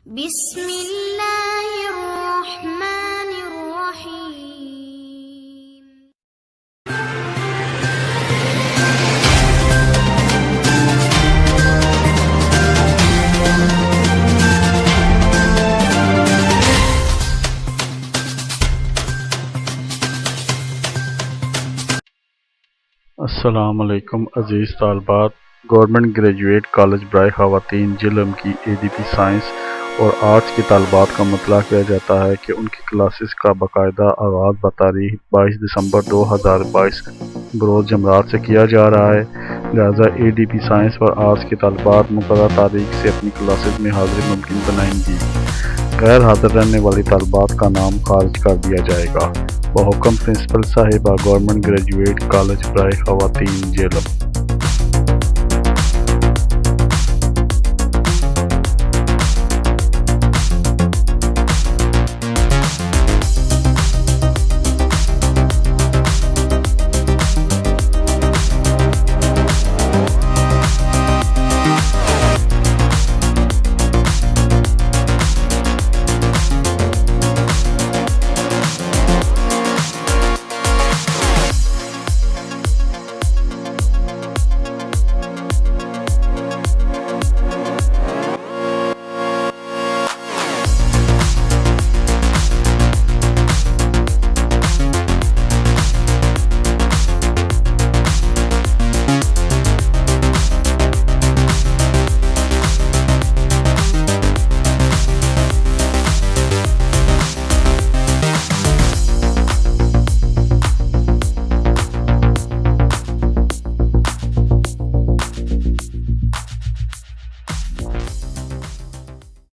بسم اللہ الرحمن الرحیم۔ السلام علیکم عزیز طالبات، گورنمنٹ گریجوایٹ کالج برائے خواتین جہلم کی ADP سائنس اور آرٹس کی طالبات کا مطلع کیا جاتا ہے کہ ان کی کلاسز کا باقاعدہ آغاز بتاریخ 22 دسمبر 2022 بروز جمعرات سے کیا جا رہا ہے، لہذا ADP سائنس اور آرٹس کی طالبات مقررہ تاریخ سے اپنی کلاسز میں حاضری ممکن بنائیں گی۔ غیر حاضر رہنے والی طالبات کا نام خارج کر دیا جائے گا۔ بحکم پرنسپل صاحبہ، گورنمنٹ گریجویٹ کالج برائے خواتین جہلم۔